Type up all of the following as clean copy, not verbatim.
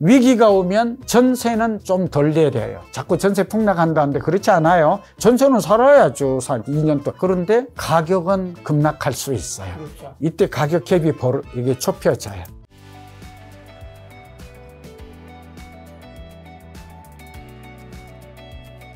위기가 오면 전세는 좀 덜 내려요. 자꾸 전세 폭락한다는데 그렇지 않아요. 전세는 살아야죠. 2년 동안. 그런데 가격은 급락할 수 있어요. 그렇죠. 이때 가격 갭이 이게 좁혀져요.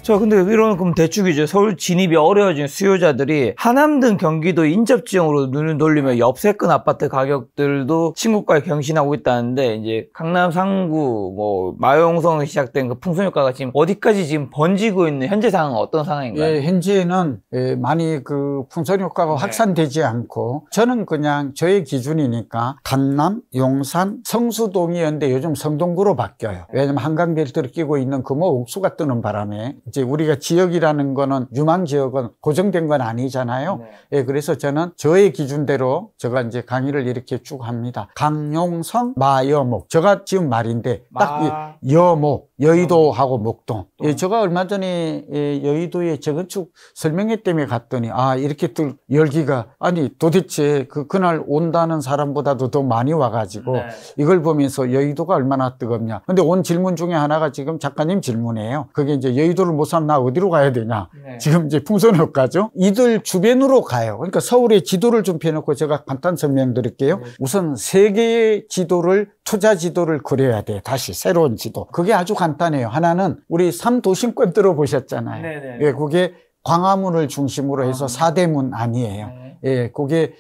자, 근데 이런 그럼 대충이죠. 서울 진입이 어려워진 수요자들이 하남 등 경기도 인접 지형으로 눈을 돌리면 옆세권 아파트 가격들도 신고가에 경신하고 있다는데, 이제 강남 상구, 뭐 마용성 시작된 그 풍선 효과가 지금 어디까지 지금 번지고 있는 현재 상황은 어떤 상황인가요? 예, 현재는 많이 그 풍선 효과가 확산되지 않고, 저는 그냥 저의 기준이니까 강남, 용산, 성수동이었는데 요즘 성동구로 바뀌어요. 왜냐면 한강 벨트를 끼고 있는 금호 옥수가 뜨는 바람에 이제 우리가 지역이라는 거는 유망 지역은 고정된 건 아니잖아요. 예, 그래서 저는 저의 기준대로 제가 이제 강의를 이렇게 쭉 합니다. 강용성, 마여목. 제가 지은 말인데 딱 여목, 여의도하고 목동. 예, 제가 얼마 전에 여의도에 재건축 설명회 때문에 갔더니 이렇게 또 열기가 아니 도대체 그날 온다는 사람보다도 더 많이 와가지고 이걸 보면서 여의도가 얼마나 뜨겁냐. 근데 온 질문 중에 하나가 지금 작가님 질문이에요. 그게 이제 여의도를 못 사면 나 어디로 가야 되냐. 지금 이제 풍선 효과죠. 이들 주변으로 가요. 그러니까 서울의 지도를 좀 펴놓고 제가 간단 설명드릴게요. 우선 세 개의 지도를 투자 지도를 그려야 돼요. 다시 새로운 지도. 그게 아주 간단해요. 하나는 우리 3도심권 들어보셨잖아요. 예, 그게 광화문을 중심으로 해서 4대문 아니에요. 예, 그게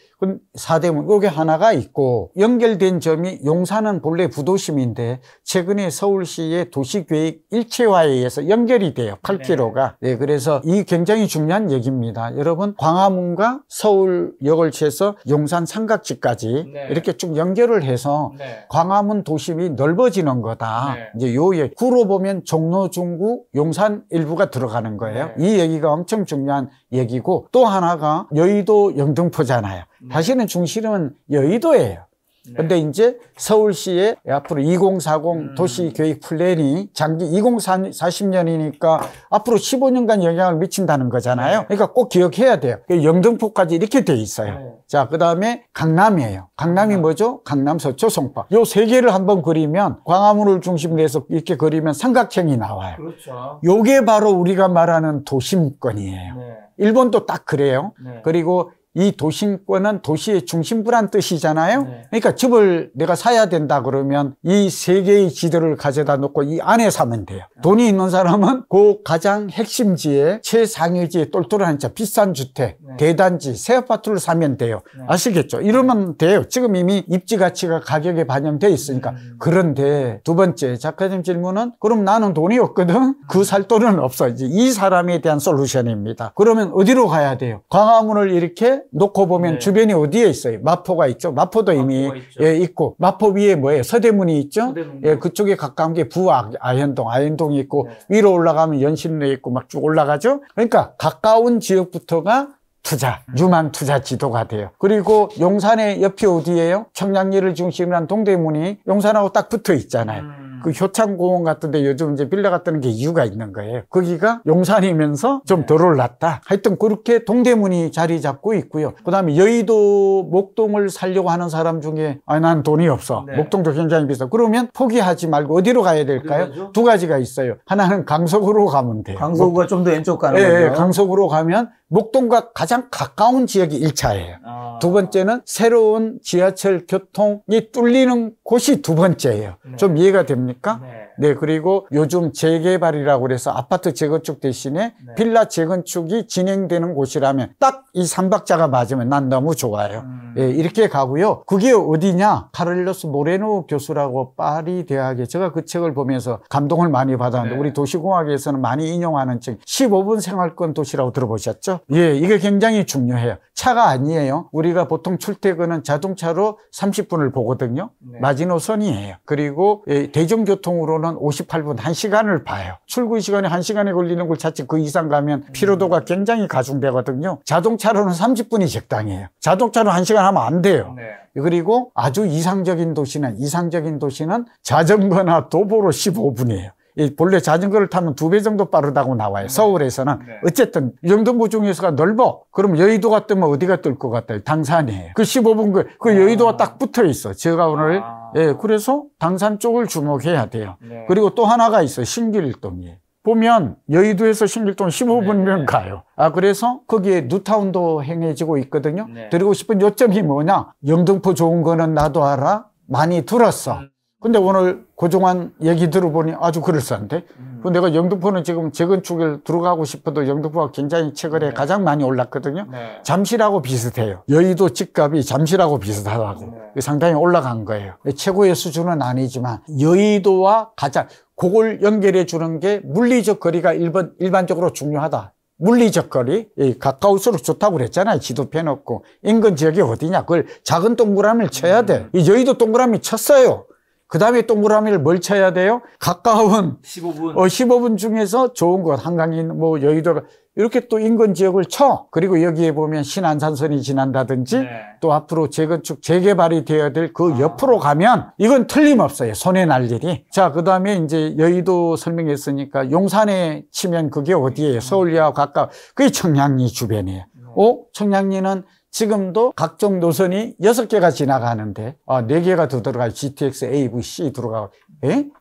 4대문, 그게 하나가 있고, 연결된 점이 용산은 본래 부도심인데, 최근에 서울시의 도시계획 일체화에 의해서 연결이 돼요. 8km가. 네, 그래서 이 굉장히 중요한 얘기입니다. 여러분, 광화문과 서울역을 취해서 용산 삼각지까지 이렇게 쭉 연결을 해서 광화문 도심이 넓어지는 거다. 이제 요 얘기. 구로 보면 종로, 중구, 용산 일부가 들어가는 거예요. 이 얘기가 엄청 중요한 얘기고, 또 하나가 여의도 영등포잖아요. 사실은 중심은 여의도예요. 근데 이제 서울시의 앞으로 2040 도시계획 플랜이 장기 2040년이니까 앞으로 15년간 영향을 미친다는 거잖아요. 그러니까 꼭 기억해야 돼요. 영등포까지 이렇게 돼 있어요. 자, 그 다음에 강남이에요. 강남이 뭐죠? 강남, 서초, 송파. 요 세 개를 한번 그리면 광화문을 중심으로 해서 이렇게 그리면 삼각형이 나와요. 그렇죠. 요게 바로 우리가 말하는 도심권이에요. 일본도 딱 그래요. 그리고 이 도심권은 도시의 중심부란 뜻이잖아요. 그러니까 집을 내가 사야 된다 그러면 이 세 개의 지도를 가져다 놓고 이 안에 사면 돼요. 돈이 있는 사람은 그 가장 핵심지에 최상위지에 똘똘한 비싼 주택, 대단지, 새 아파트를 사면 돼요. 아시겠죠? 이러면 돼요. 지금 이미 입지 가치가 가격에 반영돼 있으니까. 그런데 두 번째 작가님 질문은 그럼 나는 돈이 없거든. 그 살 돈은 없어. 이제 이 사람에 대한 솔루션입니다. 그러면 어디로 가야 돼요? 광화문을 이렇게 놓고 보면 주변이 어디에 있어요? 마포가 있죠. 마포도 이미 있고, 마포 위에 뭐예요? 서대문이 있죠. 예, 그쪽에 가까운 게 아현동, 아현동이 있고 위로 올라가면 연신내 있고 막 쭉 올라가죠. 그러니까 가까운 지역부터가 투자, 유망 투자 지도가 돼요. 그리고 용산의 옆이 어디예요? 청량리를 중심으로 한 동대문이 용산하고 딱 붙어 있잖아요. 그 효창공원 같은데 요즘 이제 빌라가 뜨는 게 이유가 있는 거예요. 거기가 용산이면서 좀 덜 올랐다. 하여튼 그렇게 동대문이 자리 잡고 있고요. 그 다음에 여의도 목동을 살려고 하는 사람 중에 난 돈이 없어. 목동도 굉장히 비싸. 그러면 포기하지 말고 어디로 가야 될까요? 두 가지가 있어요. 하나는 강석으로 가면 돼요. 강석구가 좀 더 왼쪽 가는 거죠? 네, 강석으로 가면 목동과 가장 가까운 지역이 1차예요. 두 번째는 새로운 지하철 교통이 뚫리는 곳이 두 번째예요. 좀 이해가 됩니까? 네, 그리고 요즘 재개발이라고 그래서 아파트 재건축 대신에 빌라 재건축이 진행되는 곳이라면 딱 이 3박자가 맞으면 난 너무 좋아요. 예, 이렇게 가고요. 그게 어디냐? 카를로스 모레노 교수라고 파리 대학에 제가 그 책을 보면서 감동을 많이 받았는데 우리 도시공학에서는 많이 인용하는 책 15분 생활권 도시라고 들어보셨죠? 예, 이게 굉장히 중요해요. 차가 아니에요. 우리가 보통 출퇴근은 자동차로 30분을 보거든요. 마지노선이에요. 그리고 대중교통으로는 58분, 1시간을 봐요. 출근 시간에 1시간이 걸리는 걸 자칫 그 이상 가면 피로도가 굉장히 가중되거든요. 자동차로는 30분이 적당해요. 자동차로 1시간 하면 안 돼요. 그리고 아주 이상적인 도시는 자전거나 도보로 15분이에요. 본래 자전거를 타면 2배 정도 빠르다고 나와요. 서울에서는. 어쨌든 영등포 중에서가 넓어. 그럼 여의도가 뜨면 어디가 뜰 것 같아요? 당산이에요. 그 15분 그 여의도가 딱 붙어 있어. 제가 오늘 예, 그래서 당산 쪽을 주목해야 돼요. 네. 그리고 또 하나가 있어요. 신길동이에요. 보면 여의도에서 신길동 15분이면 네. 가요. 그래서 거기에 뉴타운도 행해지고 있거든요. 네. 드리고 싶은 요점이 뭐냐? 영등포 좋은 거는 나도 알아. 많이 들었어. 근데 오늘 고종환 얘기 들어보니 아주 그럴싸한데. 내가 영등포는 지금 재건축을 들어가고 싶어도 영등포가 굉장히 최근에 네. 가장 많이 올랐거든요. 네. 잠실하고 비슷해요. 여의도 집값이 잠실하고 비슷하다고. 네. 상당히 올라간 거예요. 최고의 수준은 아니지만 여의도와 가장 그걸 연결해 주는 게 물리적 거리가 일반적으로 중요하다. 물리적 거리, 가까울수록 좋다고 그랬잖아요. 지도 펴놓고. 인근 지역이 어디냐? 그걸 작은 동그라미를 쳐야 돼. 이 여의도 동그라미 쳤어요. 그 다음에 동그라미를 뭘 쳐야 돼요? 가까운 15분 중에서 좋은 곳, 한강인, 뭐 여의도가 이렇게 또 인근 지역을 쳐. 그리고 여기에 보면 신안산선이 지난다든지 네. 또 앞으로 재건축, 재개발이 되어야 될 그 옆으로 가면 이건 틀림없어요. 손에 날 일이. 자, 그 다음에 이제 여의도 설명했으니까 용산에 치면 그게 어디예요? 서울역하고 가까워. 그게 청량리 주변이에요. 청량리는 지금도 각종 노선이 6개가 지나가는데 4개가 더 들어가요. GTX, A, V, C 들어가고.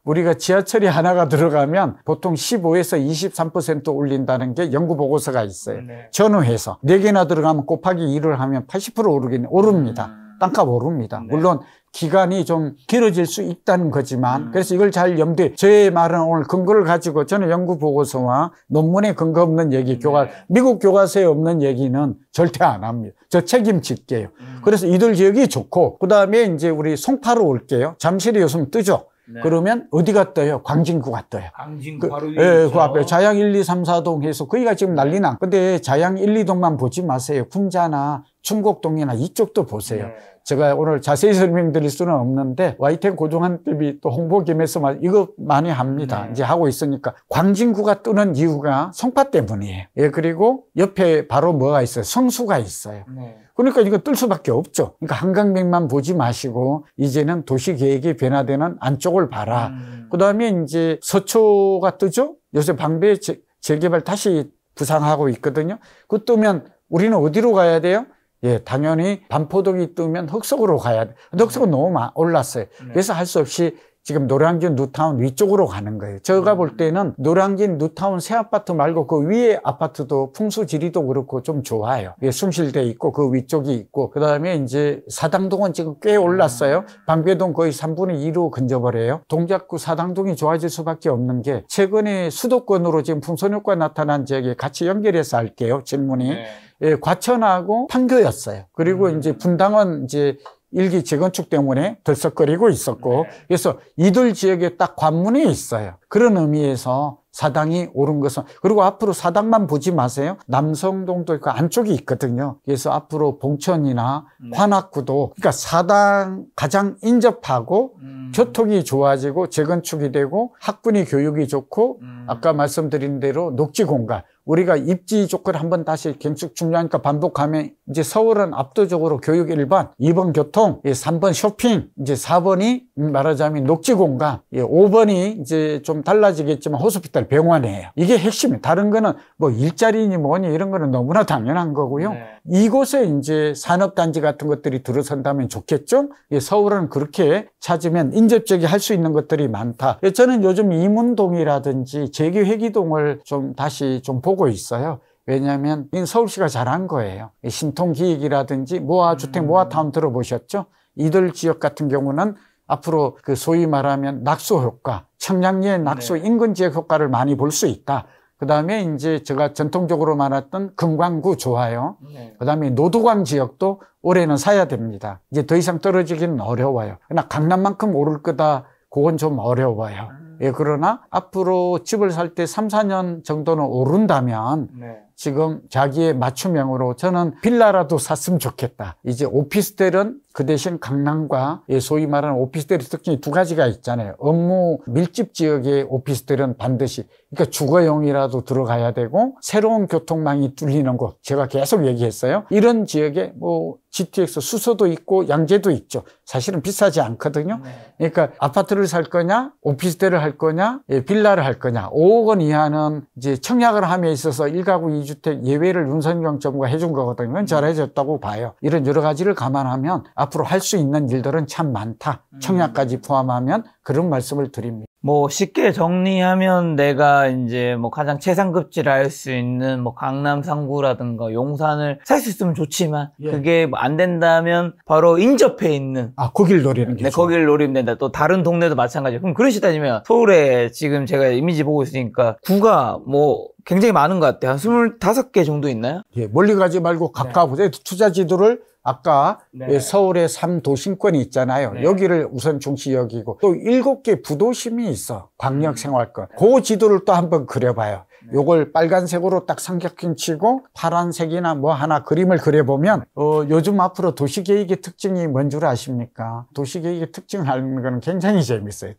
우리가 지하철이 하나가 들어가면 보통 15에서 23% 올린다는 게 연구 보고서가 있어요. 네. 전후해서 4개나 들어가면 곱하기 2를 하면 80% 오릅니다. 땅값 오릅니다. 네. 물론 기간이 좀 길어질 수 있다는 거지만 그래서 이걸 잘 염두에 저의 말은 오늘 근거를 가지고 저는 연구 보고서와 논문에 근거 없는 얘기 미국 교과서에 없는 얘기는 절대 안 합니다. 저 책임질게요. 그래서 이들 지역이 좋고 그다음에 이제 우리 송파로 올게요. 잠실이 요즘 뜨죠. 네. 그러면 어디가 떠요? 광진구가 떠요. 광진구 바로 위에 그 앞에 자양 1, 2, 3, 4동 해서 거기가 지금 난리나. 근데 자양 1, 2동만 보지 마세요. 풍자나 충곡동이나 이쪽도 보세요. 네. 제가 오늘 자세히 설명드릴 수는 없는데 YTN 고종환 TV 또 홍보 겸해서 이거 많이 합니다. 네. 이제 하고 있으니까 광진구가 뜨는 이유가 송파 때문이에요. 예, 그리고 옆에 바로 뭐가 있어요? 성수가 있어요. 네. 그러니까 이거 뜰 수밖에 없죠. 그러니까 한강백만 보지 마시고 이제는 도시계획이 변화되는 안쪽을 봐라. 그다음에 이제 서초가 뜨죠. 요새 방배 재개발 다시 부상하고 있거든요. 그 뜨면 우리는 어디로 가야 돼요? 예, 당연히 반포동이 뜨면 흑석으로 가야 돼. 근데 흑석은 너무 올랐어요. 그래서 할 수 없이 지금 노량진 뉴타운 위쪽으로 가는 거예요. 제가 볼 때는 노량진 뉴타운 새 아파트 말고 그 위에 아파트도 풍수지리도 그렇고 좀 좋아요. 예, 숭실돼 있고 그 위쪽이 있고 그다음에 이제 사당동은 지금 꽤 올랐어요. 방배동 거의 3분의 2로 근접을 해요. 동작구 사당동이 좋아질 수밖에 없는 게 최근에 수도권으로 지금 풍선 효과 나타난 지역에 같이 연결해서 할게요. 질문이. 네. 예, 과천하고 판교였어요. 그리고 이제 분당은 이제 일기 재건축 때문에 들썩거리고 있었고, 그래서 이들 지역에 딱 관문이 있어요. 그런 의미에서 사당이 오른 것은, 그리고 앞으로 사당만 보지 마세요. 남성동도 그 안쪽이 있거든요. 그래서 앞으로 봉천이나 관악구도, 그러니까 사당 가장 인접하고 교통이 좋아지고 재건축이 되고 학군이 교육이 좋고 아까 말씀드린 대로 녹지 공간, 우리가 입지 조건 한번 다시 경축 중요하니까 반복하면 이제 서울은 압도적으로 교육 1번, 2번 교통, 3번 쇼핑, 이제 4번이 말하자면 녹지 공간, 5번이 이제 좀 달라지겠지만 호스피탈 병원이에요. 이게 핵심이에요. 다른 거는 뭐 일자리니 뭐니 이런 거는 너무나 당연한 거고요. 네. 이곳에 이제 산업단지 같은 것들이 들어선다면 좋겠죠? 서울은 그렇게 찾으면 인접적이 할 수 있는 것들이 많다. 저는 요즘 이문동이라든지 제기회기동을 좀 다시 좀 보고 있어요. 왜냐하면 서울시가 잘한 거예요. 신통기획이라든지 모아주택, 모아타운 들어보셨죠? 이들 지역 같은 경우는 앞으로 그 소위 말하면 낙수 효과, 청량리의 낙수 인근 지역 효과를 많이 볼 수 있다. 그 다음에 이제 제가 전통적으로 말했던 금광구 좋아요. 그 다음에 노두광 지역도 올해는 사야 됩니다. 이제 더 이상 떨어지기는 어려워요. 그러나 강남만큼 오를 거다, 그건 좀 어려워요. 예, 그러나 앞으로 집을 살 때 3, 4년 정도는 오른다면 지금 자기의 맞춤형으로 저는 빌라라도 샀으면 좋겠다. 이제 오피스텔은 그 대신 강남과 소위 말하는 오피스텔의 특징이 두 가지가 있잖아요. 업무 밀집 지역의 오피스텔은 반드시, 그러니까 주거용이라도 들어가야 되고 새로운 교통망이 뚫리는 곳, 제가 계속 얘기했어요. 이런 지역에 뭐 GTX 수소도 있고 양재도 있죠. 사실은 비싸지 않거든요. 그러니까 아파트를 살 거냐, 오피스텔을 할 거냐, 빌라를 할 거냐. 5억 원 이하는 이제 청약을 함에 있어서 1가구 2주 임대주택 예외를 윤석열 정부가 해준 거거든요. 그건 잘해줬다고 봐요. 이런 여러 가지를 감안하면 앞으로 할 수 있는 일들은 참 많다. 청약까지 포함하면 그런 말씀을 드립니다. 뭐 쉽게 정리하면 내가 이제 뭐 가장 최상급지를 할 수 있는 뭐 강남 상구라든가 용산을 살 수 있으면 좋지만 그게 뭐 안 된다면 바로 인접해 있는 거길 노리는 게 네, 거기를 노리면 된다. 또 다른 동네도 마찬가지예요. 그럼 그러시다면 서울에 지금 제가 이미지 보고 있으니까 구가 뭐 굉장히 많은 것 같아요. 한 25개 정도 있나요? 예, 멀리 가지 말고 가까워 보세요. 투자 지도를 아까 서울의 3도심권이 있잖아요. 여기를 우선 중시 여기고 또 7개 부도심이 있어. 광역생활권. 그 지도를 또 한번 그려봐요. 요걸 빨간색으로 딱 삼각형 치고 파란색이나 뭐 하나 그림을 그려보면 요즘 앞으로 도시계획의 특징이 뭔 줄 아십니까? 도시계획의 특징 하는 거는 굉장히 재밌어요.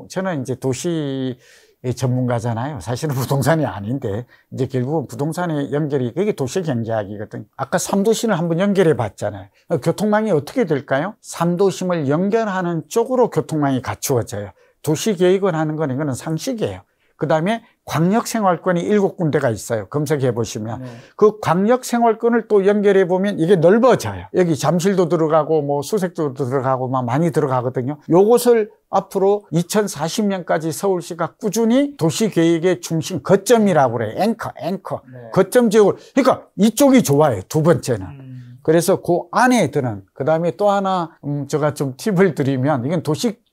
저는 이제 도시 전문가잖아요. 사실은 부동산이 아닌데 이제 결국은 부동산의 연결이 그게 도시경제학이거든요. 아까 3도심을 한번 연결해 봤잖아요. 교통망이 어떻게 될까요? 3도심을 연결하는 쪽으로 교통망이 갖추어져요. 도시계획을 하는 건 이거는 상식이에요. 그 다음에 광역생활권이 7군데가 있어요. 검색해 보시면. 그 광역생활권을 또 연결해 보면 이게 넓어져요. 여기 잠실도 들어가고 뭐 수색도 들어가고 막 많이 들어가거든요. 요것을 앞으로 2040년까지 서울시가 꾸준히 도시계획의 중심 거점이라고 그래요. 앵커. 거점 지역을. 그러니까 이쪽이 좋아요. 두 번째는. 그래서 그 안에 드는. 그 다음에 또 하나 제가 좀 팁을 드리면 이건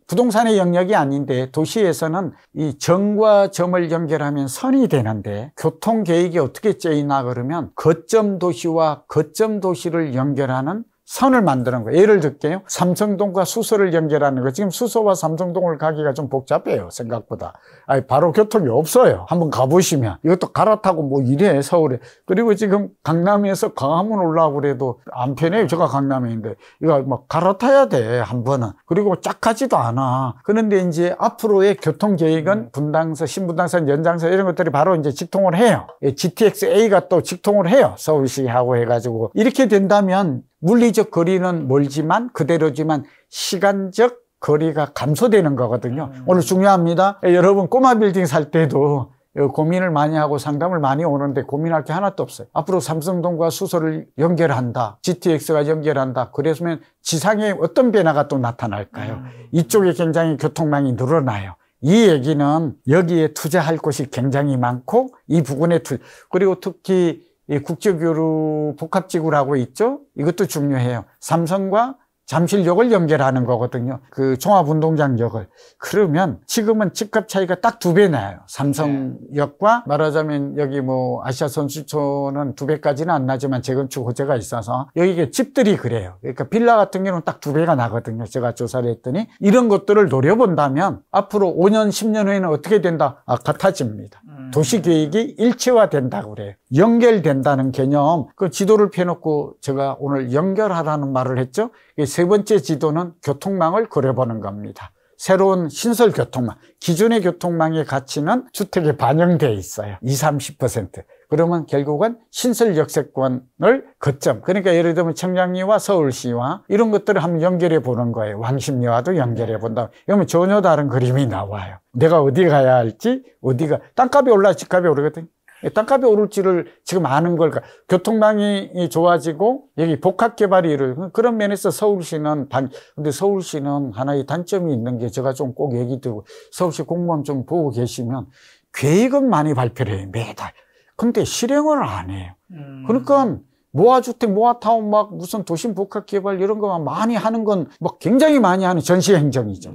부동산의 영역이 아닌데 도시에서는 이 점과 점을 연결하면 선이 되는데 교통계획이 어떻게 짜이나 그러면 거점 도시와 거점 도시를 연결하는 선을 만드는 거예요. 예를 들게요. 삼성동과 수서를 연결하는 거. 지금 수서와 삼성동을 가기가 좀 복잡해요. 생각보다. 바로 교통이 없어요. 한번 가보시면. 이것도 갈아타고 뭐 이래 서울에. 그리고 지금 강남에서 광화문 올라오고 그래도 안 편해요. 제가 강남에 있는데. 이거 막 갈아타야 돼. 한 번은. 그리고 짝하지도 않아. 그런데 이제 앞으로의 교통계획은 분당선, 신분당선, 연장선 이런 것들이 바로 이제 직통을 해요. GTX-A가 또 직통을 해요. 서울시하고 해가지고. 이렇게 된다면 물리적 거리는 멀지만 그대로지만 시간적 거리가 감소되는 거거든요. 오늘 중요합니다. 여러분 꼬마 빌딩 살 때도 고민을 많이 하고 상담을 많이 오는데 고민할 게 하나도 없어요. 앞으로 삼성동과 수서를 연결한다. GTX가 연결한다. 그랬으면 지상에 어떤 변화가 또 나타날까요? 이쪽에 굉장히 교통망이 늘어나요. 이 얘기는 여기에 투자할 곳이 굉장히 많고 이 부분에 그리고 특히 이 국제교류 복합지구라고 있죠? 이것도 중요해요. 삼성과 잠실역을 연결하는 거거든요. 그 종합운동장역을. 그러면 지금은 집값 차이가 딱 2배 나요. 삼성역과 말하자면 여기 뭐 아시아 선수촌은 2배까지는 안 나지만 재건축 호재가 있어서 여기 집들이 그래요. 그러니까 빌라 같은 경우는 딱 2배가 나거든요. 제가 조사를 했더니 이런 것들을 노려본다면 앞으로 5년, 10년 후에는 어떻게 된다? 같아집니다. 도시계획이 일체화된다고 그래요. 연결된다는 개념, 그 지도를 펴놓고 제가 오늘 연결하라는 말을 했죠. 세 번째 지도는 교통망을 그려보는 겁니다. 새로운 신설 교통망, 기존의 교통망의 가치는 주택에 반영되어 있어요. 20, 30%. 그러면 결국은 신설 역세권을 거점. 그러니까 예를 들면 청량리와 서울시와 이런 것들을 한번 연결해 보는 거예요. 왕십리와도 연결해 본다. 그러면 전혀 다른 그림이 나와요. 내가 어디 가야 할지, 땅값이 올라 집값이 오르거든요. 땅값이 오를지를 지금 아는 걸까. 교통망이 좋아지고 여기 복합개발이 그런 면에서 서울시는 근데 서울시는 하나의 단점이 있는 게 제가 좀 꼭 얘기 드리고 서울시 공무원 좀 보고 계시면 계획은 많이 발표를 해요. 매달. 근데 실행을 안 해요. 그러니까 모아주택, 모아타운 막 무슨 도심 복합개발 이런 거만 많이 하는 건 막 굉장히 많이 하는 전시행정이죠.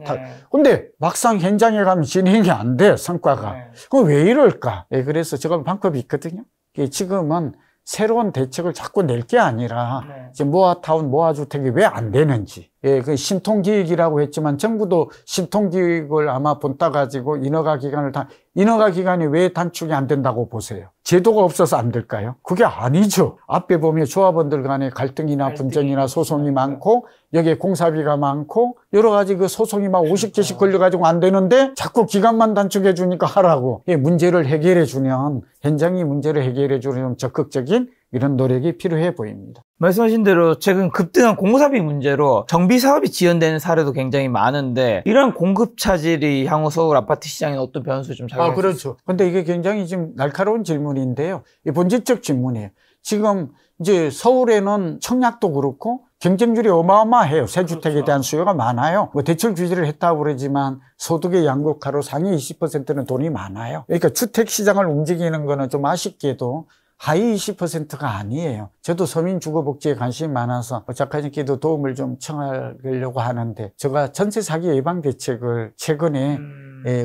근데 막상 현장에 가면 진행이 안 돼, 성과가. 그럼 왜 이럴까? 그래서 제가 방법이 있거든요. 지금은 새로운 대책을 자꾸 낼 게 아니라 이제 모아타운, 모아주택이 왜 안 되는지. 그 신통기획이라고 했지만 정부도 신통기획을 아마 본따 가지고 인허가 기간이 왜 단축이 안 된다고 보세요? 제도가 없어서 안 될까요? 그게 아니죠. 앞에 보면 조합원들 간에 갈등이나 분쟁이나 소송이 많고 여기에 공사비가 많고 여러 가지 그 소송이 막 50개씩 걸려가지고 안 되는데 자꾸 기간만 단축해 주니까 하라고. 문제를 해결해 주면 현장이 문제를 해결해 주는 적극적인 이런 노력이 필요해 보입니다. 말씀하신 대로 최근 급등한 공사비 문제로 정비 사업이 지연되는 사례도 굉장히 많은데 이런 공급 차질이 향후 서울 아파트 시장에 어떤 변수 좀 작용할 수 있을까요? 그렇죠. 근데 이게 굉장히 지금 날카로운 질문인데요. 이 본질적 질문이에요. 지금 이제 서울에는 청약도 그렇고 경쟁률이 어마어마해요. 새 주택에 대한 수요가 많아요. 뭐 대출 규제를 했다고 그러지만 소득의 양극화로 상위 20%는 돈이 많아요. 그러니까 주택 시장을 움직이는 거는 좀 아쉽게도 하위 20%가 아니에요. 저도 서민주거복지에 관심이 많아서 작가님께도 도움을 좀 청하려고 하는데 제가 전세 사기 예방 대책을 최근에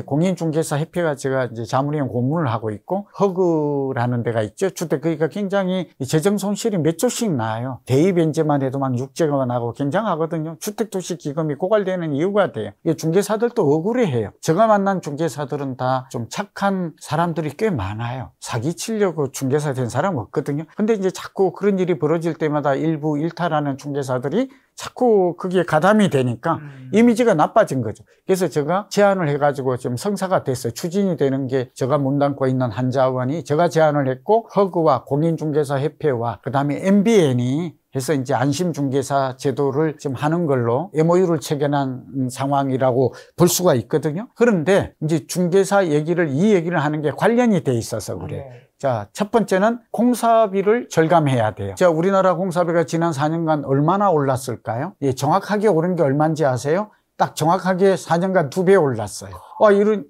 공인중개사 협회가 제가 이제 자문위원 고문을 하고 있고 허그라는 데가 있죠. 주택 그러니까 굉장히 재정 손실이 몇 조씩 나요. 대입 변제만 해도 막 6조가 나고 굉장하거든요. 주택도시 기금이 고갈되는 이유가 돼요. 이게 중개사들도 억울해해요. 제가 만난 중개사들은 다 좀 착한 사람들이 꽤 많아요. 사기 치려고 중개사 된 사람 없거든요. 근데 이제 자꾸 그런 일이 벌어질 때마다 일부 일탈하는 중개사들이 자꾸 그게 가담이 되니까 이미지가 나빠진 거죠. 그래서 제가 제안을 해가지고 좀 성사가 됐어요. 추진이 되는 게 제가 몸담고 있는 한자원이 제가 제안을 했고 허그와 공인중개사 협회와 그다음에 MBN이 해서 이제 안심중개사 제도를 좀 하는 걸로 MOU를 체결한 상황이라고 볼 수가 있거든요. 그런데 이제 중개사 얘기를 이 얘기를 하는 게 관련이 돼 있어서 그래요. 자, 첫 번째는 공사비를 절감해야 돼요. 자, 우리나라 공사비가 지난 4년간 얼마나 올랐을까요? 예, 정확하게 오른 게 얼마인지 아세요? 딱 정확하게 4년간 2배 올랐어요.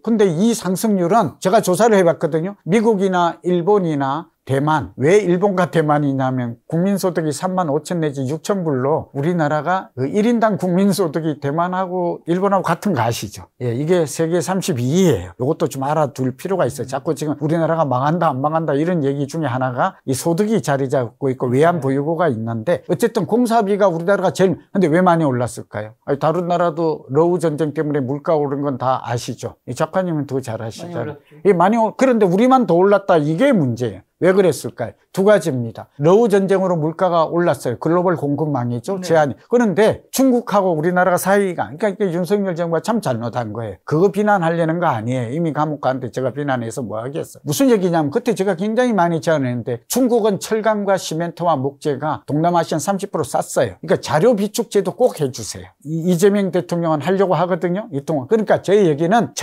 근데 이 상승률은 제가 조사를 해봤거든요. 미국이나 일본이나 대만, 왜 일본과 대만이냐면 국민소득이 3만 5천 내지 6천 불로 우리나라가 그 1인당 국민소득이 대만하고 일본하고 같은 거 아시죠? 예, 이게 세계 32위예요. 이것도 좀 알아둘 필요가 있어요. 자꾸 지금 우리나라가 망한다 안 망한다 이런 얘기 중에 하나가 이 소득이 자리 잡고 있고 외환보유고가 있는데 어쨌든 공사비가 우리나라가 근데 왜 많이 올랐을까요? 다른 나라도 러우 전쟁 때문에 물가 오른 건 다 아시죠? 이 작가님은 더 잘 아시잖아요. 그런데 우리만 더 올랐다 이게 문제예요. 왜 그랬을까요? 두 가지입니다. 러우 전쟁으로 물가가 올랐어요. 글로벌 공급망이죠. 제한이. 그런데 중국하고 우리나라가 사이가, 그러니까 윤석열 정부가 참 잘못한 거예요. 그거 비난하려는 거 아니에요. 이미 감옥 가는데 제가 비난해서 뭐 하겠어요. 무슨 얘기냐면 그때 제가 굉장히 많이 제안했는데 중국은 철강과 시멘트와 목재가 동남아시아는 30% 쌌어요. 그러니까 자료 비축제도 꼭 해주세요. 이재명 대통령은 하려고 하거든요. 이동안. 그러니까 제 얘기는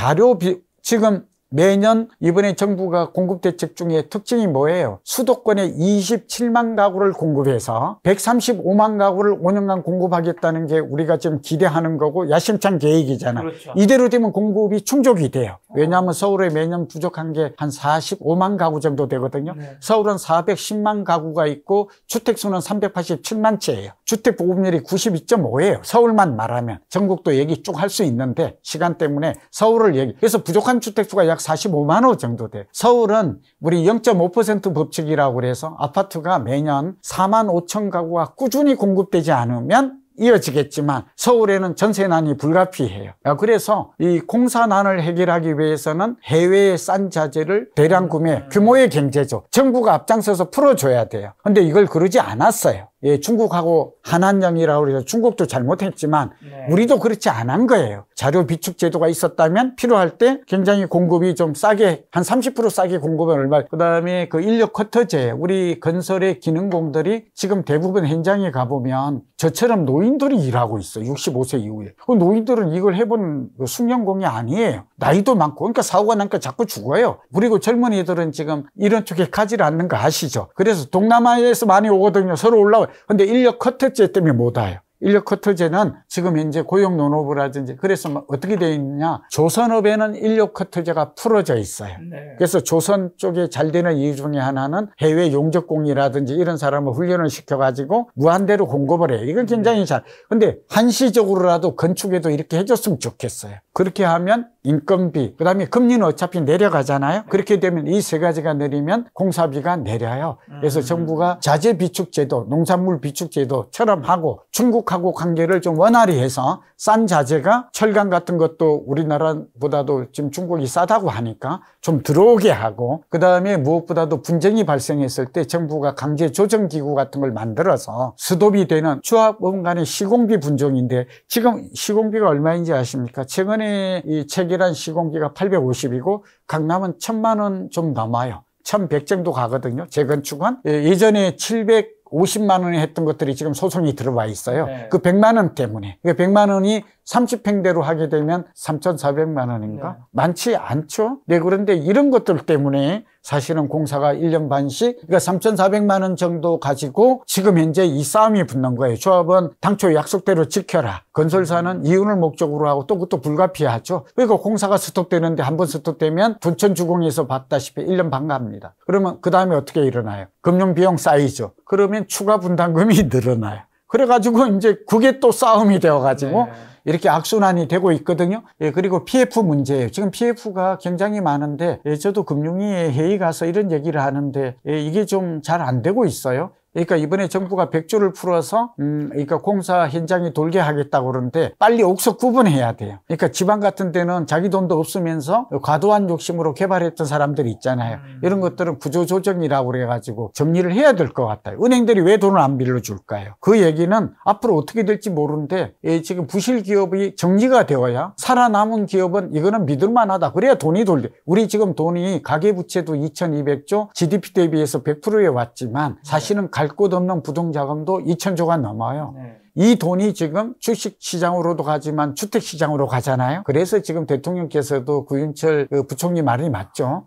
지금 매년 이번에 정부가 공급대책 중에 특징이 뭐예요? 수도권에 27만 가구를 공급해서 135만 가구를 5년간 공급하겠다는 게 우리가 지금 기대하는 거고 야심찬 계획이잖아. 그렇죠. 이대로 되면 공급이 충족이 돼요. 왜냐하면 서울에 매년 부족한 게 한 45만 가구 정도 되거든요. 서울은 410만 가구가 있고 주택수는 387만 채예요. 주택 보급률이 92.5예요. 서울만 말하면. 전국도 얘기 쭉 할 수 있는데 시간 때문에 서울을 그래서 부족한 주택수가 약 45만 호 정도 돼요. 서울은 우리 0.5% 법칙이라고 그래서 아파트가 매년 4만 5천 가구가 꾸준히 공급되지 않으면 이어지겠지만 서울에는 전세난이 불가피해요. 그래서 이 공사난을 해결하기 위해서는 해외의 싼 자재를 대량 구매, 규모의 경제죠. 정부가 앞장서서 풀어줘야 돼요. 근데 이걸 그러지 않았어요. 예, 중국하고 한한령이라고 해서 중국도 잘못했지만 우리도 그렇지 않은 거예요. 자료 비축 제도가 있었다면 필요할 때 굉장히 공급이 좀 싸게 한 30% 싸게 공급은 얼마. 그다음에 그 인력 쿼터제 우리 건설의 기능공들이 지금 대부분 현장에 가보면 저처럼 노인들이 일하고 있어요. 65세 이후에. 그 노인들은 이걸 해본 숙련공이 아니에요. 나이도 많고 그러니까 사고가 나니까 자꾸 죽어요. 그리고 젊은이들은 지금 이런 쪽에 가지 않는 거 아시죠? 그래서 동남아에서 많이 오거든요. 서로 올라와요. 근데 인력 커터제 때문에 못 와요. 인력 커터제는 지금 현재 고용노동부라든지 그래서 어떻게 되어 있느냐 조선업에는 인력 커터제가 풀어져 있어요. 그래서 조선 쪽에 잘 되는 이유 중에 하나는 해외 용접공이라든지 이런 사람을 훈련을 시켜가지고 무한대로 공급을 해요. 이건 굉장히 근데 한시적으로라도 건축에도 이렇게 해줬으면 좋겠어요. 그렇게 하면 인건비, 그다음에 금리는 어차피 내려가잖아요. 그렇게 되면 이 세 가지가 내리면 공사비가 내려요. 그래서 정부가 자재 비축제도, 농산물 비축제도처럼 하고 중국하고 관계를 좀 원활히 해서 싼 자재가 철강 같은 것도 우리나라보다도 지금 중국이 싸다고 하니까 좀 들어오게 하고 그다음에 무엇보다도 분쟁이 발생했을 때 정부가 강제 조정기구 같은 걸 만들어서 스톱이 되는 조합원 간의 시공비 분쟁인데 지금 시공비가 얼마인지 아십니까? 최근에 이 체결한 시공비가 850이고 강남은 1,000만 원 좀 넘어요. 1100 정도 가거든요. 재건축은. 예전에 750만 원에 했던 것들이 지금 소송이 들어와 있어요. 네. 그 100만 원 때문에. 그 100만 원이 30평대로 하게 되면 3,400만 원인가? 네. 많지 않죠? 네, 그런데 이런 것들 때문에 사실은 공사가 1년 반씩, 그러니까 3,400만 원 정도 가지고 지금 현재 이 싸움이 붙는 거예요. 조합은 당초 약속대로 지켜라. 건설사는 이윤을 목적으로 하고 또 그것도 불가피하죠. 그러니까 공사가 스톱되는데 한 번 스톱되면 둔천주공에서 봤다시피 1년 반 갑니다. 그러면 그 다음에 어떻게 일어나요? 금융비용 쌓이죠. 그러면 추가 분담금이 늘어나요. 그래가지고 이제 그게 또 싸움이 되어가지고 네. 이렇게 악순환이 되고 있거든요. 예, 그리고 PF 문제예요. 지금 PF가 굉장히 많은데, 저도 금융위에 회의 가서 이런 얘기를 하는데, 이게 좀 잘 안 되고 있어요. 그러니까 이번에 정부가 100조를 풀어서 그러니까 공사 현장이 돌게 하겠다고 그러는데 빨리 옥석 구분해야 돼요. 그러니까 지방 같은 데는 자기 돈도 없으면서 과도한 욕심으로 개발했던 사람들이 있잖아요. 이런 것들은 구조조정이라고 그래가지고 정리를 해야 될 것 같아요. 은행들이 왜 돈을 안 빌려줄까요? 그 얘기는 앞으로 어떻게 될지 모르는데 지금 부실 기업이 정리가 되어야 살아남은 기업은 이거는 믿을만하다. 그래야 돈이 돌려. 우리 지금 돈이 가계부채도 2200조, GDP 대비해서 100%에 왔지만 사실은 갈 곳 없는 부동자금도 2000조가 넘어요. 네. 이 돈이 지금 주식시장으로도 가지만 주택시장으로 가잖아요. 그래서 지금 대통령께서도 구윤철 부총리 말이 맞죠.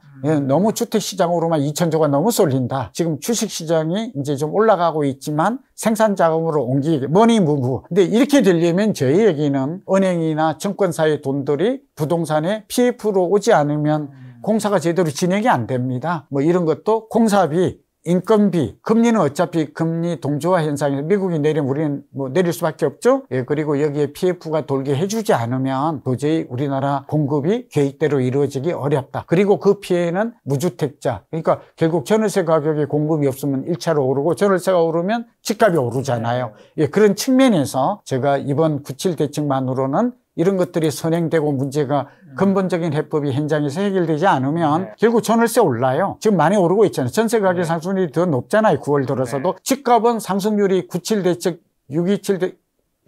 너무 주택시장으로만 2000조가 너무 쏠린다. 지금 주식시장이 이제 좀 올라가고 있지만 생산자금으로 옮기게 머니무브. 근데 이렇게 되려면 저희 얘기는 은행이나 증권사의 돈들이 부동산에 PF로 오지 않으면 공사가 제대로 진행이 안 됩니다. 뭐 이런 것도 공사비, 인건비, 금리는 어차피 금리 동조화 현상에서 미국이 내리면 우리는 뭐 내릴 수밖에 없죠. 그리고 여기에 PF가 돌게 해주지 않으면 도저히 우리나라 공급이 계획대로 이루어지기 어렵다. 그리고 그 피해는 무주택자. 그러니까 결국 전월세 가격이 공급이 없으면 1차로 오르고 전월세가 오르면 집값이 오르잖아요. 그런 측면에서 제가 이번 97 대책만으로는 이런 것들이 선행되고 문제가 근본적인 해법이 현장에서 해결되지 않으면 결국 전월세 올라요. 지금 많이 오르고 있잖아요. 전세 가격 상승률이 더 높잖아요. 9월 들어서도. 집값은 상승률이 97 대책, 627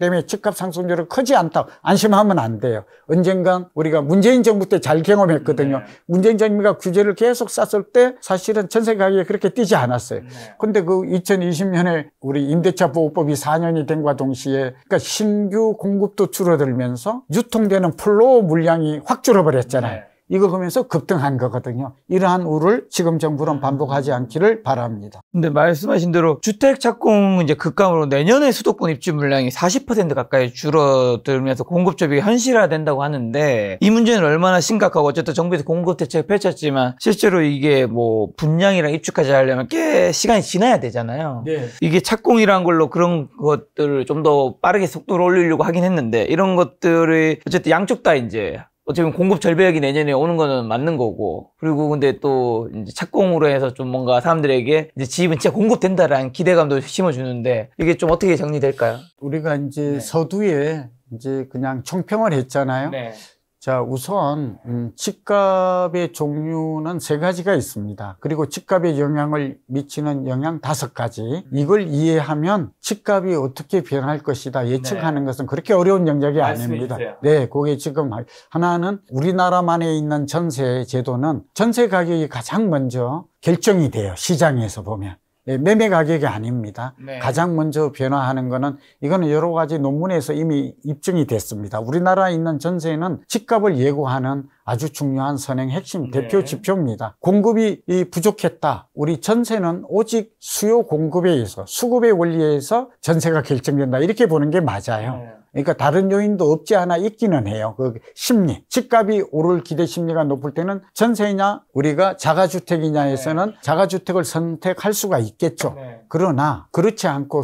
때문에 집값 상승률은 크지 않다고 안심하면 안 돼요. 언젠간 우리가 문재인 정부 때 잘 경험했거든요. 문재인 정부가 규제를 계속 쌌을 때 사실은 전세 가격이 그렇게 뛰지 않았어요. 근데 그 2020년에 우리 임대차 보호법이 4년이 된과 동시에 그러니까 신규 공급도 줄어들면서 유통되는 플로우 물량이 확 줄어버렸잖아요. 이거 보면서 급등한 거거든요. 이러한 우를 지금 정부는 반복하지 않기를 바랍니다. 근데 말씀하신 대로 주택 착공 이제 급감으로 내년에 수도권 입주 물량이 40% 가까이 줄어들면서 공급 조비가 현실화된다고 하는데 이 문제는 얼마나 심각하고 어쨌든 정부에서 공급 대책을 펼쳤지만 실제로 이게 뭐 분양이랑 입주까지 하려면 꽤 시간이 지나야 되잖아요. 네. 이게 착공이란 걸로 그런 것들을 좀 더 빠르게 속도를 올리려고 하긴 했는데 이런 것들이 어쨌든 양쪽 다 이제 어차피 공급 절벽이 내년에 오는 거는 맞는 거고 그리고 근데 또 이제 착공으로 해서 좀 뭔가 사람들에게 이제 집은 진짜 공급된다라는 기대감도 심어주는데 이게 좀 어떻게 정리될까요? 우리가 이제 서두에 이제 그냥 총평을 했잖아요. 네. 자, 우선 집값의 종류는 3가지가 있습니다. 그리고 집값에 영향을 미치는 영향 5가지. 이걸 이해하면 집값이 어떻게 변할 것이다 예측하는 것은 그렇게 어려운 영역이 아닙니다. 주세요. 네, 그게 지금 하나는 우리나라만에 있는 전세 제도는 전세 가격이 가장 먼저 결정이 돼요. 시장에서 보면. 매매 가격이 아닙니다. 네. 가장 먼저 변화하는 거는 이거는 여러 가지 논문에서 이미 입증이 됐습니다. 우리나라에 있는 전세는 집값을 예고하는 아주 중요한 선행 핵심 대표 지표입니다. 공급이 부족했다. 우리 전세는 오직 수요 공급에 의해서 수급의 원리에 의해서 전세가 결정된다. 이렇게 보는 게 맞아요. 그러니까 다른 요인도 없지 않아 있기는 해요. 그 심리. 집값이 오를 기대 심리가 높을 때는 전세냐 우리가 자가주택이냐에서는 자가주택을 선택할 수가 있겠죠. 그러나 그렇지 않고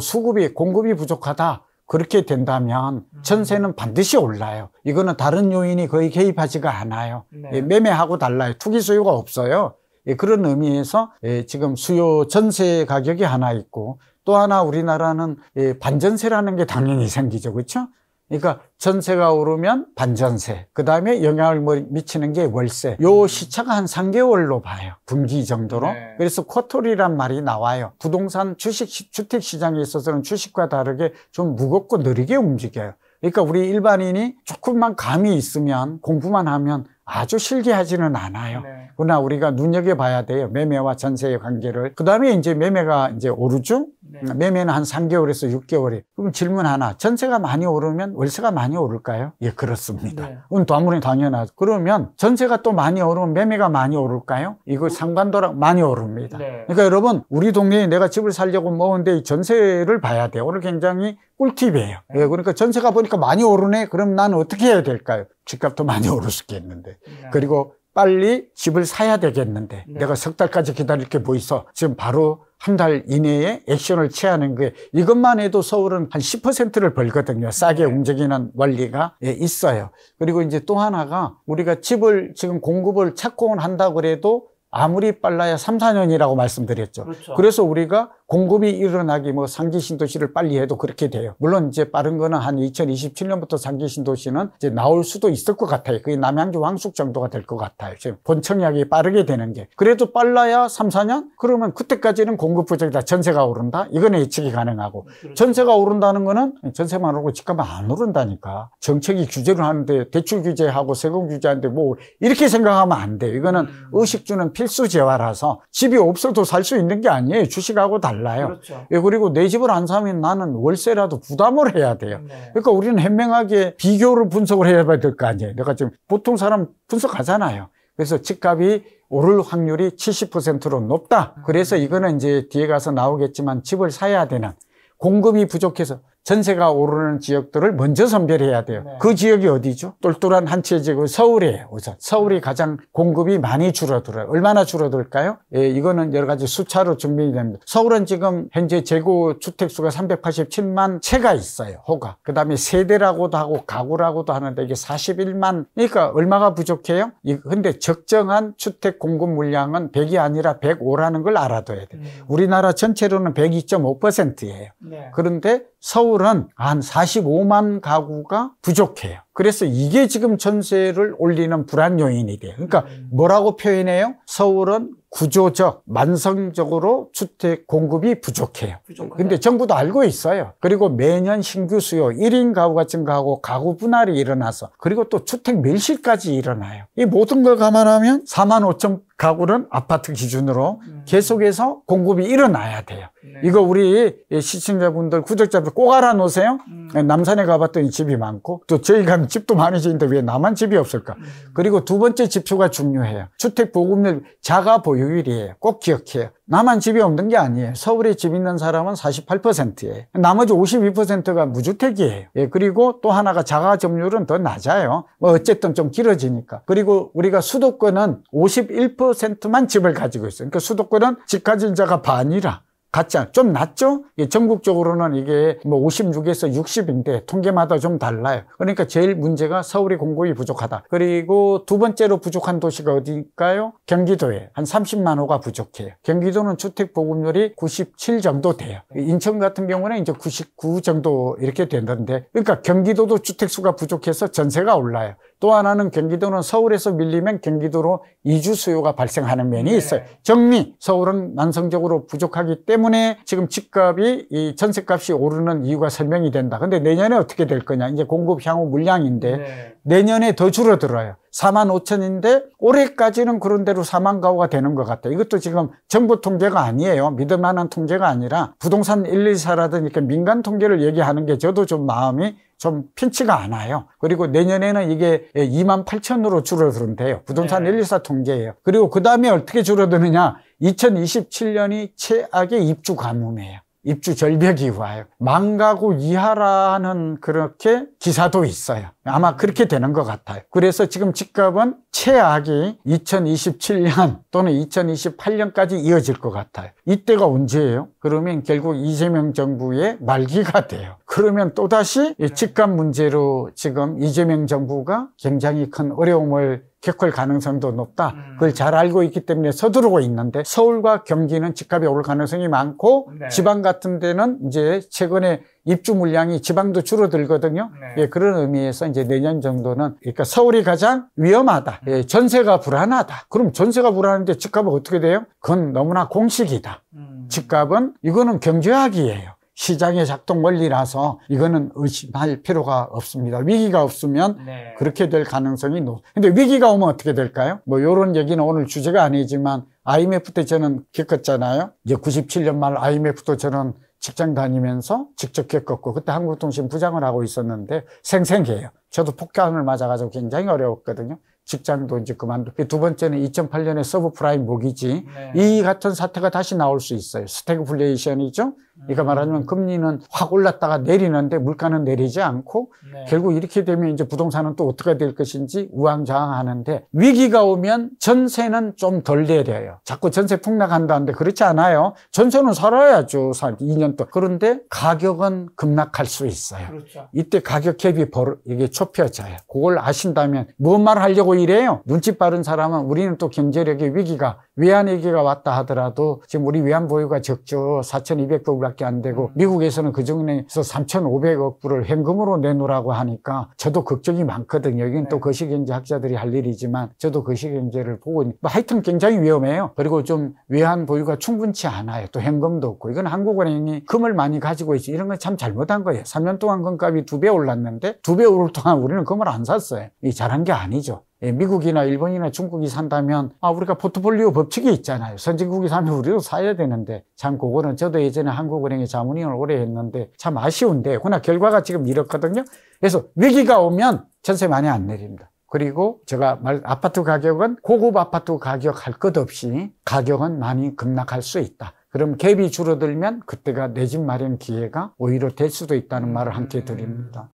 공급이 부족하다. 그렇게 된다면 전세는 반드시 올라요. 이거는 다른 요인이 거의 개입하지가 않아요. 매매하고 달라요. 투기 수요가 없어요. 그런 의미에서 지금 수요 전세 가격이 하나 있고 또 하나 우리나라는 반전세라는 게 당연히 생기죠. 그렇죠? 그러니까 전세가 오르면 반전세, 그 다음에 영향을 미치는 게 월세. 요 시차가 한 3개월로 봐요. 분기 정도로. 그래서 쿼터리란 말이 나와요. 부동산 주택 시장에 있어서는 주식과 다르게 좀 무겁고 느리게 움직여요. 그러니까 우리 일반인이 조금만 감이 있으면 공부만 하면 아주 실기하지는 않아요. 네. 그러나 우리가 눈여겨봐야 돼요. 매매와 전세의 관계를. 그 다음에 이제 매매가 이제 오르죠? 네. 매매는 한 3개월에서 6개월이. 그럼 질문 하나. 전세가 많이 오르면 월세가 많이 오를까요? 예, 그렇습니다. 네. 그건 아무리 당연하죠. 그러면 전세가 또 많이 오르면 매매가 많이 오를까요? 이거 상관도랑 많이 오릅니다. 네. 그러니까 여러분, 우리 동네에 내가 집을 살려고 모은데 이 전세를 봐야 돼요. 오늘 굉장히 꿀팁이에요. 예, 그러니까 전세가 보니까 많이 오르네? 그럼 나는 어떻게 해야 될까요? 집값도 많이 오를 수 있겠는데. 네. 그리고 빨리 집을 사야 되겠는데. 네. 내가 석 달까지 기다릴 게 뭐 있어? 지금 바로 한 달 이내에 액션을 취하는 거예요. 이것만 해도 서울은 한 10%를 벌거든요. 싸게 움직이는 원리가 있어요. 그리고 이제 또 하나가 우리가 집을 지금 공급을 착공을 한다고 그래도 아무리 빨라야 3, 4년이라고 말씀드렸죠. 그렇죠. 그래서 우리가 공급이 일어나기 뭐 상기 신도시를 빨리 해도 그렇게 돼요. 물론 이제 빠른 거는 한 2027년부터 상기 신도시는 이제 나올 수도 있을 것 같아요. 그게 남양주 왕숙 정도가 될 것 같아요. 지금 본청약이 빠르게 되는 게. 그래도 빨라야 3, 4년? 그러면 그때까지는 공급 부족이다. 전세가 오른다? 이건 예측이 가능하고. 그렇죠. 전세가 오른다는 거는 전세만 오르고 집값은 안 오른다니까. 정책이 규제를 하는데 대출 규제하고 세금 규제하는데 뭐 이렇게 생각하면 안 돼요. 이거는 의식주는 필수 재화라서 집이 없어도 살 수 있는 게 아니에요. 주식하고 달라요. 그렇죠. 예, 그리고 내 집을 안 사면 나는 월세라도 부담을 해야 돼요. 네. 그러니까 우리는 현명하게 비교를 분석을 해야 될 거 아니에요. 내가 지금 보통 사람 분석하잖아요. 그래서 집값이 오를 확률이 70%로 높다. 그래서 이거는 이제 뒤에 가서 나오겠지만 집을 사야 되는 공급이 부족해서 전세가 오르는 지역들을 먼저 선별해야 돼요. 네. 그 지역이 어디죠? 똘똘한 한 채 지역은 서울이에요. 우선 서울이 가장 공급이 많이 줄어들어요. 얼마나 줄어들까요? 예, 이거는 여러 가지 수차로 증명이 됩니다. 서울은 지금 현재 재고 주택수가 387만 채가 있어요. 호가. 그 다음에 세대라고도 하고 가구라고도 하는데 이게 41만. 그러니까 얼마가 부족해요? 근데 적정한 주택 공급 물량은 100이 아니라 105라는 걸 알아둬야 돼요. 우리나라 전체로는 102.5%예요. 네. 그런데 서울은 한 45만 가구가 부족해요. 그래서 이게 지금 전세를 올리는 불안 요인이 돼요. 그러니까 뭐라고 표현해요? 서울은 구조적, 만성적으로 주택 공급이 부족해요. 근데 정부도 알고 있어요. 그리고 매년 신규 수요, 1인 가구가 증가하고 가구 분할이 일어나서 그리고 또 주택 멸실까지 일어나요. 이 모든 걸 감안하면 4만 5천 가구는 아파트 기준으로 계속해서 공급이 일어나야 돼요. 네. 이거 우리 시청자분들, 구독자분들 꼭 알아놓으세요. 남산에 가봤더니 집이 많고 또 저희 가면 집도 많이 지는데 왜 나만 집이 없을까? 그리고 두 번째 지표가 중요해요. 주택 보급률 자가 보유율이에요. 꼭 기억해요. 나만 집이 없는 게 아니에요. 서울에 집 있는 사람은 48%예요. 나머지 52%가 무주택이에요. 예, 그리고 또 하나가 자가 점유율은 더 낮아요. 뭐 어쨌든 좀 길어지니까. 그리고 우리가 수도권은 51%만 집을 가지고 있어요. 그러니까 수도권은 집 가진 자가 반이라. 같지 좀 낮죠? 전국적으로는 이게 뭐 56에서 60인데 통계마다 좀 달라요. 그러니까 제일 문제가 서울이 공급이 부족하다. 그리고 두 번째로 부족한 도시가 어디일까요? 경기도예요. 한 30만 호가 부족해요. 경기도는 주택 보급률이 97 정도 돼요. 인천 같은 경우는 이제 99 정도 이렇게 된다는데, 그러니까 경기도도 주택수가 부족해서 전세가 올라요. 또 하나는 경기도는 서울에서 밀리면 경기도로 이주 수요가 발생하는 면이 있어요. 정리, 서울은 만성적으로 부족하기 때문에 지금 집값이 이 전세값이 오르는 이유가 설명이 된다. 근데 내년에 어떻게 될 거냐? 이제 공급 향후 물량인데 내년에 더 줄어들어요. 4만 5천인데 올해까지는 그런 대로 4만 가구가 되는 것 같아요. 이것도 지금 정부 통계가 아니에요. 믿을 만한 통계가 아니라 부동산 114라든지 민간 통계를 얘기하는 게 저도 좀 마음이 좀 편치가 않아요. 그리고 내년에는 이게 2만 8천으로 줄어든대요. 부동산 114 통계예요. 그리고 그 다음에 어떻게 줄어드느냐? 2027년이 최악의 입주 가뭄이에요. 입주 절벽이 와요. 만 가구 이하라는 그렇게 기사도 있어요. 아마 그렇게 되는 것 같아요. 그래서 지금 집값은 최악이 2027년 또는 2028년까지 이어질 것 같아요. 이때가 언제예요? 그러면 결국 이재명 정부의 말기가 돼요. 그러면 또다시 집값 문제로 지금 이재명 정부가 굉장히 큰 어려움을 겪을 가능성도 높다. 그걸 잘 알고 있기 때문에 서두르고 있는데 서울과 경기는 집값이 오를 가능성이 많고 지방 같은 데는 이제 최근에 입주 물량이 지방도 줄어들거든요. 예, 그런 의미에서 이제 내년 정도는 그러니까 서울이 가장 위험하다. 예, 전세가 불안하다. 그럼 전세가 불안한데 집값은 어떻게 돼요? 그건 너무나 공식이다. 집값은 이거는 경제학이에요. 시장의 작동 원리라서 이거는 의심할 필요가 없습니다. 위기가 없으면 네. 그렇게 될 가능성이 근데 위기가 오면 어떻게 될까요? 뭐 이런 얘기는 오늘 주제가 아니지만 IMF 때 저는 겪었잖아요. 이제 97년 말 IMF도 저는 직장 다니면서 직접 겪었고 그때 한국통신 부장을 하고 있었는데 생생해요. 저도 폭탄을 맞아가지고 굉장히 어려웠거든요. 직장도 이제 그만두고. 두 번째는 2008년에 서브프라임 모기지. 네. 이 같은 사태가 다시 나올 수 있어요. 스태그플레이션이죠. 그러니까 말하자면 금리는 확 올랐다가 내리는데 물가는 내리지 않고 네. 결국 이렇게 되면 이제 부동산은 또 어떻게 될 것인지 우왕좌왕하는데 위기가 오면 전세는 좀 덜 내려요. 자꾸 전세 폭락한다는데 그렇지 않아요. 전세는 살아야죠. 2년 동안. 그런데 가격은 급락할 수 있어요. 그렇죠. 이때 가격 갭이 이게 좁혀져요. 그걸 아신다면 뭔 말 하려고 이래요? 눈치 빠른 사람은 우리는 또 경제력의 위기가 외환위기가 왔다 하더라도 지금 우리 외환 보유가 적죠. 4,200억 불밖에 안 되고 미국에서는 그중에서 3,500억 불을 현금으로 내놓으라고 하니까 저도 걱정이 많거든요. 여기는 또 거시경제학자들이 할 일이지만 저도 거시경제를 보고 하여튼 굉장히 위험해요. 그리고 좀 외환 보유가 충분치 않아요. 또 현금도 없고 이건 한국은행이 금을 많이 가지고 있지 이런 건 참 잘못한 거예요. 3년 동안 금값이 2배 올랐는데 2배 오를 동안 우리는 금을 안 샀어요. 이 잘한 게 아니죠. 미국이나 일본이나 중국이 산다면 우리가 포트폴리오 법칙이 있잖아요. 선진국이 사면 우리도 사야 되는데 참 그거는 저도 예전에 한국은행에 자문위원을 오래 했는데 참 아쉬운데 그러나 결과가 지금 이렇거든요. 그래서 위기가 오면 전세 많이 안 내립니다. 그리고 제가 아파트 가격은 고급 아파트 가격 할 것 없이 가격은 많이 급락할 수 있다. 그럼 갭이 줄어들면 그때가 내 집 마련 기회가 오히려 될 수도 있다는 말을 함께 드립니다.